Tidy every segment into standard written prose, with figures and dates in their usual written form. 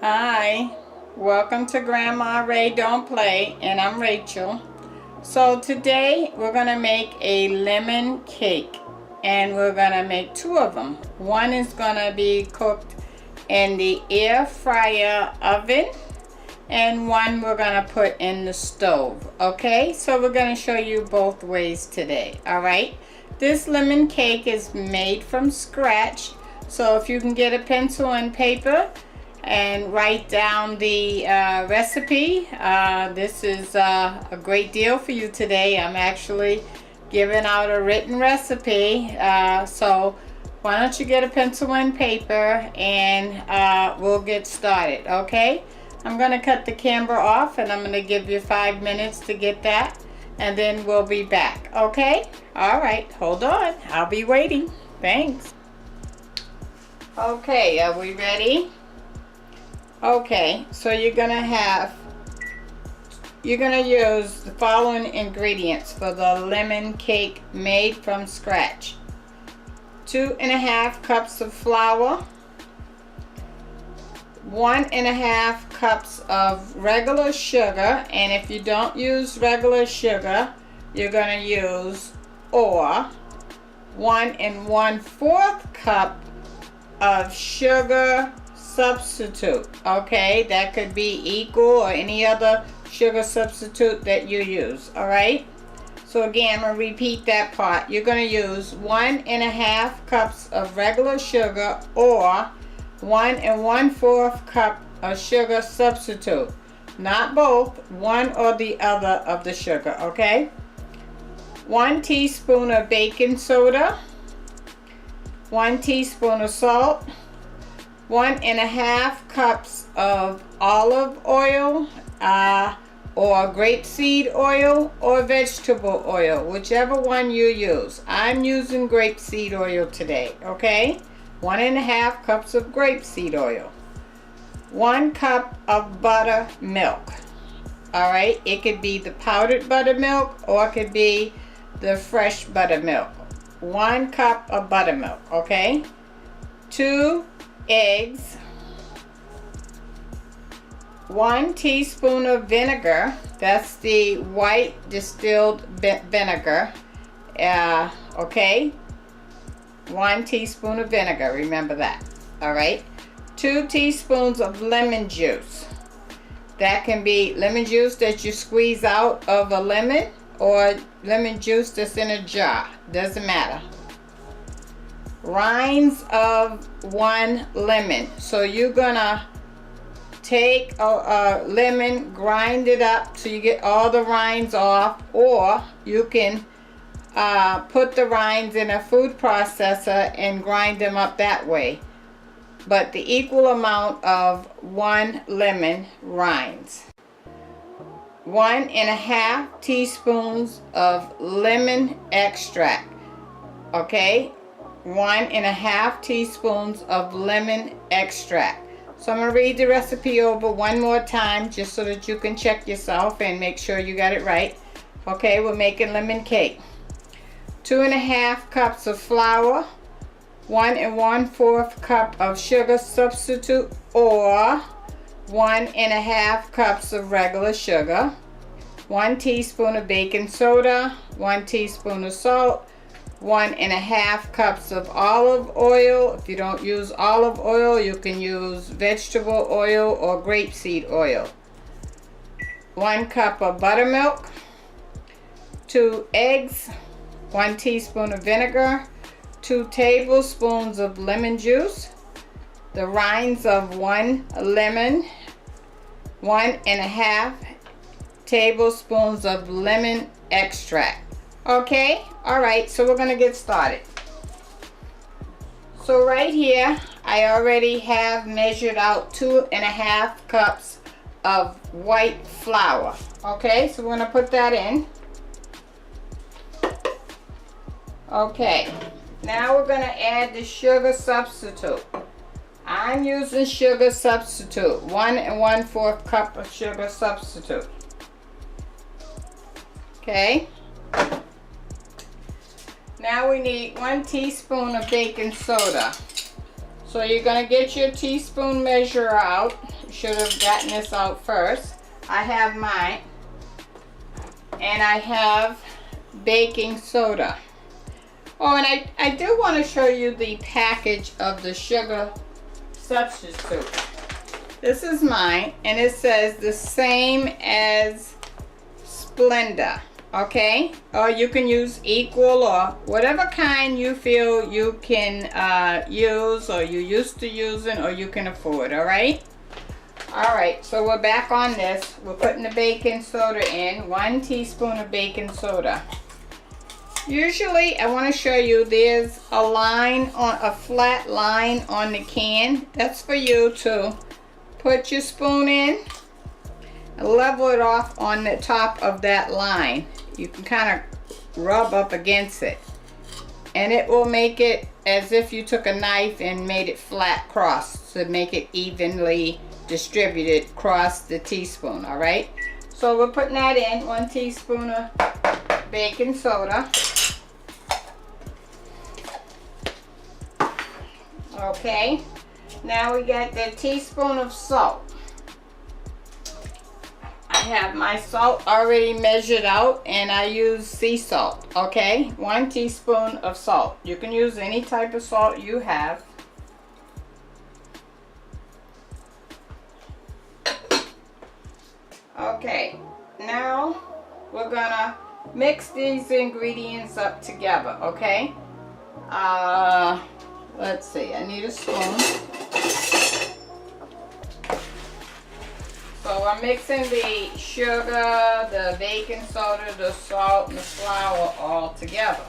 Hi, welcome to Grandma Ray Don't Play, and I'm Rachel. So today we're going to make a lemon cake, and we're going to make two of them. One is going to be cooked in the air fryer oven, and one we're going to put in the stove. Okay, so we're going to show you both ways today. Alright, this lemon cake is made from scratch, so if you can get a pencil and paper and write down the recipe. This is a great deal for you today. I'm actually giving out a written recipe, so why don't you get a pencil and paper, and we'll get started. Okay, I'm gonna cut the camera off, and I'm gonna give you 5 minutes to get that, and then we'll be back. Okay, all right, hold on, I'll be waiting. Thanks. Okay, are we ready? Okay, so you're gonna use the following ingredients for the lemon cake made from scratch. 2½ cups of flour, 1½ cups of regular sugar, and if you don't use regular sugar, you're gonna use 1 1/4 cup of sugar substitute. Okay, that could be equal or any other sugar substitute that you use. All right, so again, I'm going to repeat that part. You're going to use 1½ cups of regular sugar or 1 1/4 cup of sugar substitute, not both, one or the other of the sugar. Okay, 1 teaspoon of baking soda, 1 teaspoon of salt, 1½ cups of olive oil, or grapeseed oil or vegetable oil, whichever one you use. I'm using grapeseed oil today. Okay, 1½ cups of grapeseed oil, 1 cup of buttermilk. All right, it could be the powdered buttermilk or it could be the fresh buttermilk. 1 cup of buttermilk. Okay, 2 eggs, 1 teaspoon of vinegar. That's the white distilled vinegar. Okay, 1 teaspoon of vinegar, remember that. All right, 2 teaspoons of lemon juice. That can be lemon juice that you squeeze out of a lemon or lemon juice that's in a jar, doesn't matter. Rinds of 1 lemon. So you're gonna take a lemon, grind it up so you get all the rinds off, or you can put the rinds in a food processor and grind them up that way, but the equal amount of 1 lemon rinds. 1½ teaspoons of lemon extract. Okay, 1½ teaspoons of lemon extract. So I'm going to read the recipe over one more time just so that you can check yourself and make sure you got it right. Okay, we're making lemon cake. 2½ cups of flour, 1 1/4 cup of sugar substitute or 1½ cups of regular sugar, 1 teaspoon of baking soda, 1 teaspoon of salt, 1½ cups of olive oil. If you don't use olive oil, you can use vegetable oil or grapeseed oil. 1 cup of buttermilk, 2 eggs, 1 teaspoon of vinegar, 2 tablespoons of lemon juice, the rinds of 1 lemon, 1½ tablespoons of lemon extract. Okay, all right, so we're gonna get started. So right here, I already have measured out 2½ cups of white flour. Okay, so we're gonna put that in. Okay, now we're gonna add the sugar substitute. I'm using sugar substitute, 1 1/4 cup of sugar substitute. Okay. Now we need 1 teaspoon of baking soda. So you're gonna get your teaspoon measure out. You should have gotten this out first. I have mine. And I have baking soda. Oh, and I do want to show you the package of the sugar substitute. This is mine, and it says the same as Splenda, okay? Or you can use equal or whatever kind you feel you can use, or you're used to using, or you can afford, all right? All right, so we're back on this. We're putting the baking soda in, 1 teaspoon of baking soda. Usually, I want to show you there's a line on a flat line on the can. That's for you to put your spoon in and level it off on the top of that line. You can kind of rub up against it, and it will make it as if you took a knife and made it flat cross to make it evenly distributed across the teaspoon. All right, so we're putting that in, 1 teaspoon of baking soda. Okay, now we got the teaspoon of salt. I have my salt already measured out, and I use sea salt. Okay, 1 teaspoon of salt. You can use any type of salt you have. Okay, now we're gonna mix these ingredients up together, okay? Let's see, I need a spoon. So I'm mixing the sugar, the baking soda, the salt, and the flour all together.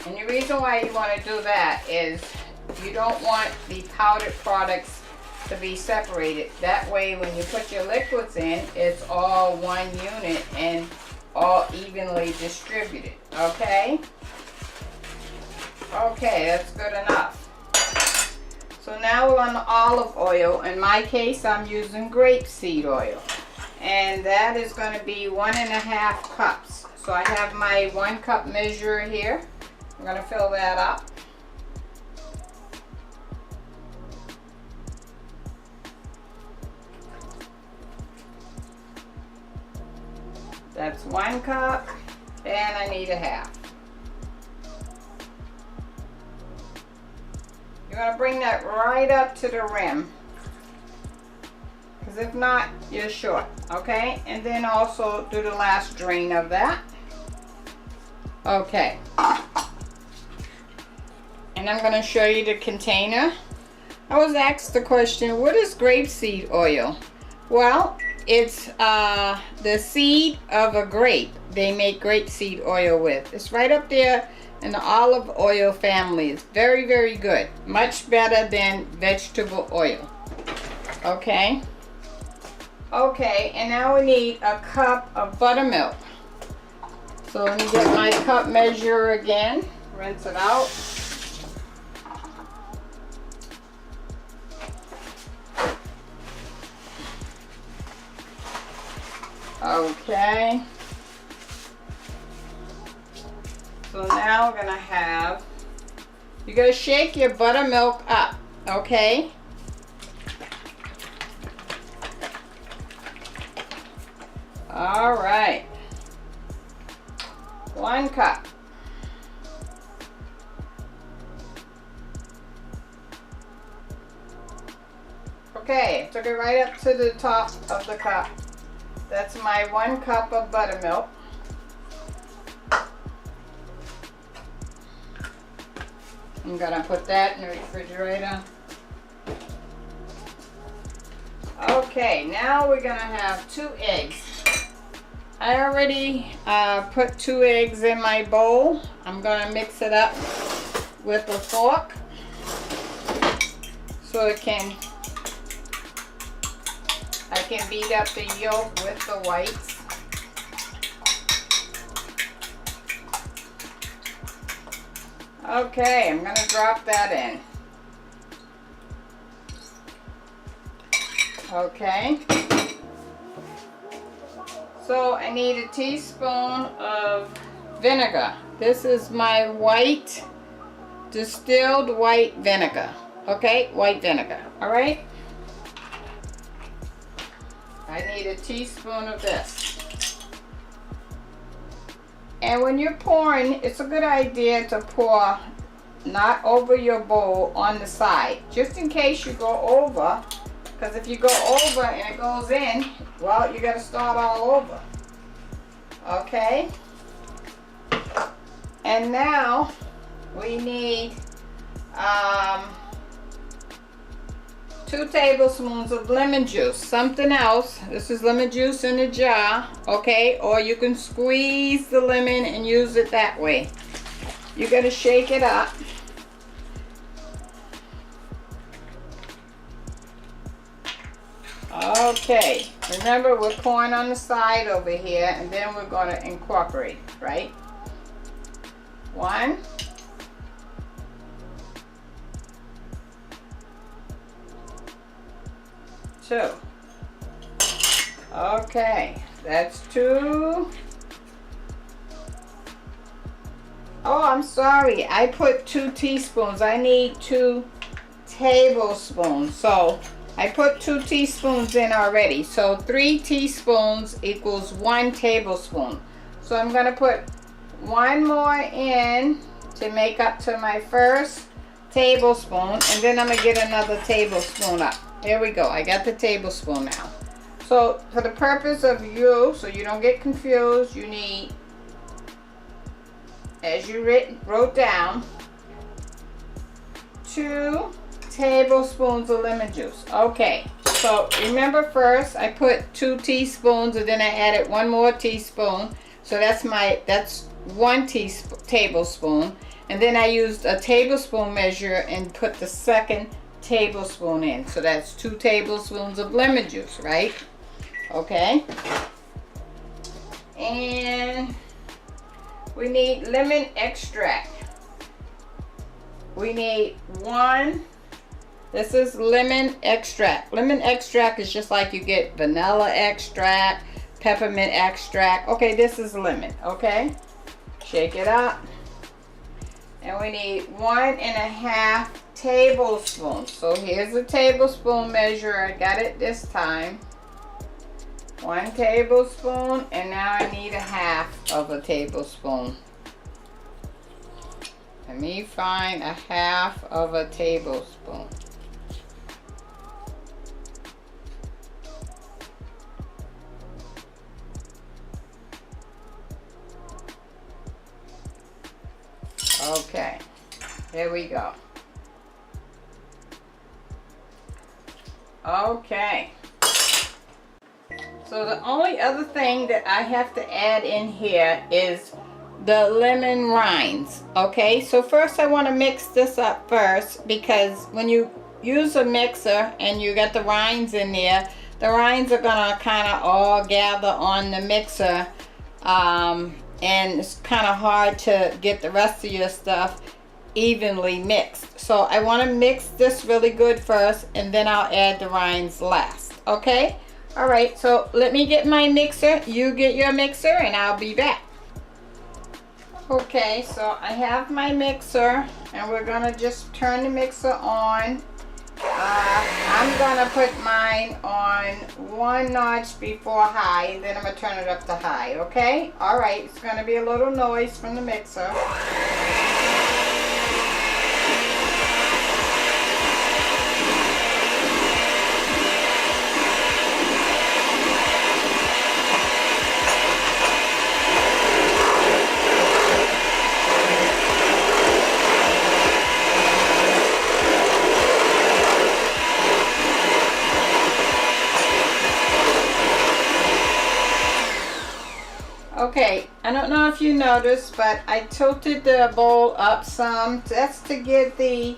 And the reason why you want to do that is you don't want the powdered products to be separated. That way when you put your liquids in, it's all one unit and all evenly distributed, okay? Okay, that's good enough. So now we're on the olive oil. In my case, I'm using grapeseed oil. And that is going to be 1.5 cups. So I have my 1 cup measure here. I'm going to fill that up. That's 1 cup, and I need 1/2. You're going to bring that right up to the rim, because if not, you're short, okay? And then also do the last drain of that. Okay. And I'm going to show you the container. I was asked the question, what is grapeseed oil? Well, it's the seed of a grape they make grapeseed oil with. It's right up there in the olive oil family. It's very, very good. Much better than vegetable oil. Okay. Okay, and now we need a cup of buttermilk. So let me get my cup measure again. Rinse it out. Okay. So now we're gonna have, you're gonna shake your buttermilk up, okay? All right. 1 cup. Okay, took it right up to the top of the cup. That's my 1 cup of buttermilk. I'm gonna put that in the refrigerator. Okay, now we're gonna have 2 eggs. I already put 2 eggs in my bowl. I'm gonna mix it up with a fork so I can beat up the yolk with the whites. Okay, I'm gonna drop that in. Okay. So I need a teaspoon of vinegar. This is my white distilled white vinegar. Okay, white vinegar. All right. I need a teaspoon of this. And when you're pouring, it's a good idea to pour not over your bowl, on the side, just in case you go over, because if you go over and it goes in, well, you got to start all over. Okay. And now we need 2 tablespoons of lemon juice. Something else. This is lemon juice in a jar, okay? Or you can squeeze the lemon and use it that way. You're gonna shake it up. Okay, remember we're pouring on the side over here, and then we're going to incorporate, right? 1, 2. Okay, that's 2. Oh, I'm sorry, I put 2 teaspoons. I need 2 tablespoons. So I put 2 teaspoons in already. So 3 teaspoons equals 1 tablespoon. So I'm going to put 1 more in to make up to my first tablespoon, and then I'm going to get another tablespoon up. There we go. I got the tablespoon now. So for the purpose of you, so you don't get confused, you need, as you wrote down, 2 tablespoons of lemon juice. Okay, so remember first I put 2 teaspoons, and then I added 1 more teaspoon. So that's 1 tablespoon, and then I used a tablespoon measure and put the second tablespoon in. So that's 2 tablespoons of lemon juice, right? Okay. And we need lemon extract. We need 1. This is lemon extract. Lemon extract is just like you get vanilla extract, peppermint extract. Okay, this is lemon. Okay, shake it up. And we need 1.5 tablespoons. So here's a tablespoon measure. I got it this time. 1 tablespoon, and now I need 1/2 of a tablespoon. Let me find 1/2 of a tablespoon. Okay, here we go. Okay. So the only other thing that I have to add in here is the lemon rinds. Okay, so first I want to mix this up first, because when you use a mixer and you got the rinds in there, the rinds are gonna kind of all gather on the mixer, and it's kind of hard to get the rest of your stuff evenly mixed. So I want to mix this really good first, and then I'll add the rinds last. Okay. All right, so let me get my mixer. You get your mixer, and I'll be back. Okay, so I have my mixer, and we're gonna just turn the mixer on. I'm gonna put mine on 1 notch before high, and then I'm gonna turn it up to high. Okay. All right, it's gonna be a little noise from the mixer. Okay, I don't know if you noticed, but I tilted the bowl up some. That's to get the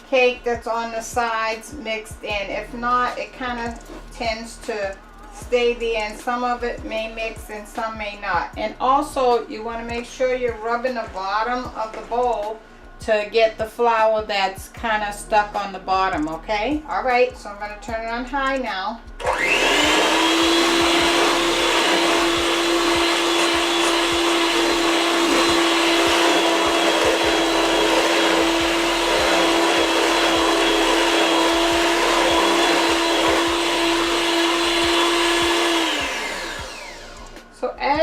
cake that's on the sides mixed in. If not, it kind of tends to stay there, and some of it may mix and some may not. And also, you want to make sure you're rubbing the bottom of the bowl to get the flour that's kind of stuck on the bottom, okay? All right, so I'm going to turn it on high now.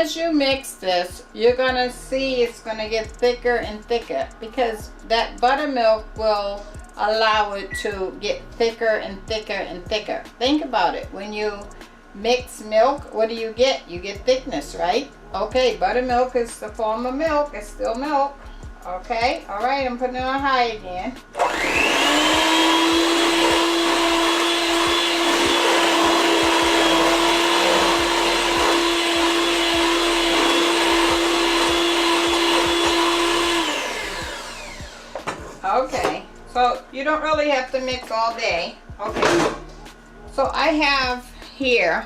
as you mix this, you're gonna see it's gonna get thicker and thicker because that buttermilk will allow it to get thicker and thicker and thicker. Think about it. When you mix milk, what do you get? You get thickness, right? Okay, buttermilk is the form of milk. It's still milk. Okay, all right, I'm putting it on high again. Okay, so you don't really have to mix all day. Okay, so I have here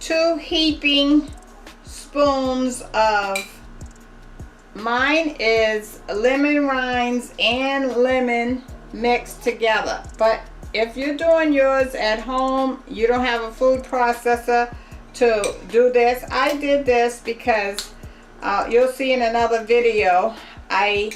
2 heaping spoons of, mine is lemon rinds and lemon mixed together. But if you're doing yours at home, you don't have a food processor to do this. I did this because you'll see in another video, I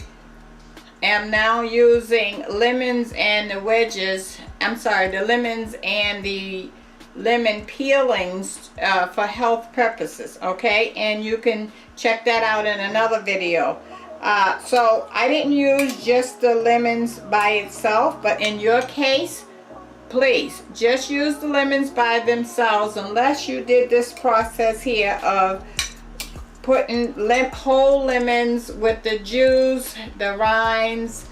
am now using lemons and the wedges, the lemons and the lemon peelings for health purposes, okay? And you can check that out in another video. So I didn't use just the lemons by itself, but in your case, please just use the lemons by themselves unless you did this process here of putting whole lemons with the juice, the rinds,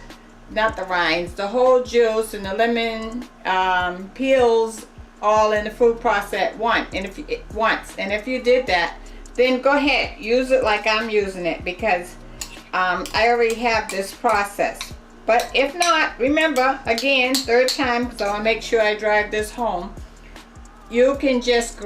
not the rinds, the whole juice and the lemon peels all in the food process once. And if you did that, then go ahead, use it like I'm using it because I already have this process. But if not, remember, again, third time, because I want to make sure I drive this home, you can just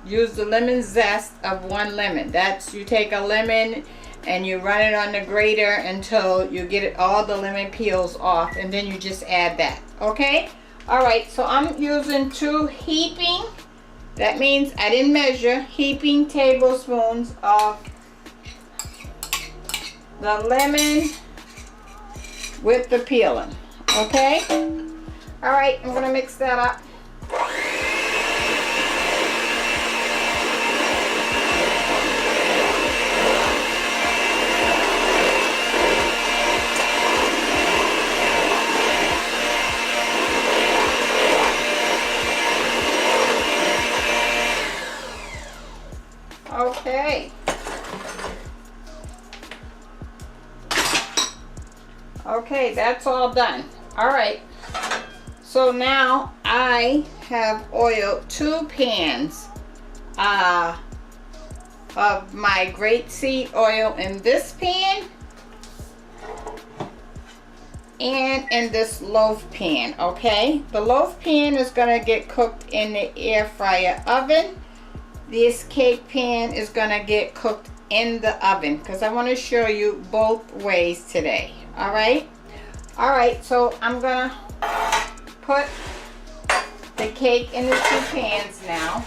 use the lemon zest of 1 lemon. That's, you take a lemon and you run it on the grater until you get it, all the lemon peels off, and then you just add that, okay? All right, so I'm using 2 heaping, that means I didn't measure, heaping tablespoons of the lemon with the peeling, okay? All right, I'm gonna mix that up. Okay. Okay, that's all done. All right. So now I have oiled 2 pans of my grapeseed oil in this pan and in this loaf pan, okay? The loaf pan is gonna get cooked in the air fryer oven. This cake pan is gonna get cooked in the oven because I want to show you both ways today. All right, so I'm gonna put the cake in the 2 pans now.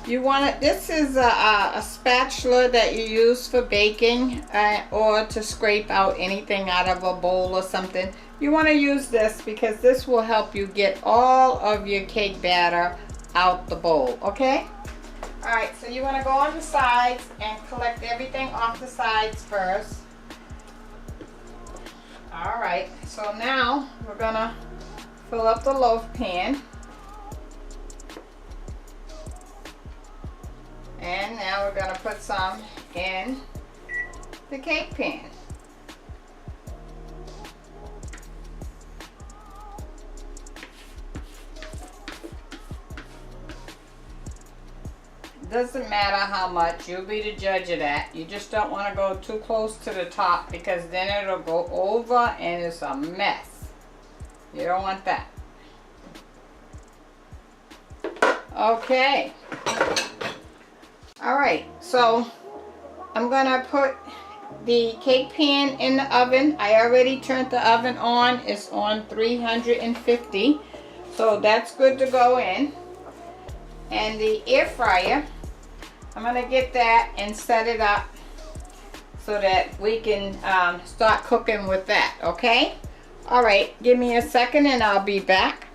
You want it, this is a spatula that you use for baking or to scrape out anything out of a bowl or something. You want to use this because this will help you get all of your cake batter out the bowl, okay? All right, so you want to go on the sides and collect everything off the sides first. All right, so now we're gonna fill up the loaf pan. And now we're gonna put some in the cake pan. Doesn't matter how much, you'll be the judge of that. You just don't want to go too close to the top because then it'll go over and it's a mess. You don't want that. Okay. Alright, so I'm gonna put the cake pan in the oven. I already turned the oven on. It's on 350. So that's good to go in. And the air fryer, I'm gonna get that and set it up so that we can start cooking with that, okay? All right, give me a second and I'll be back.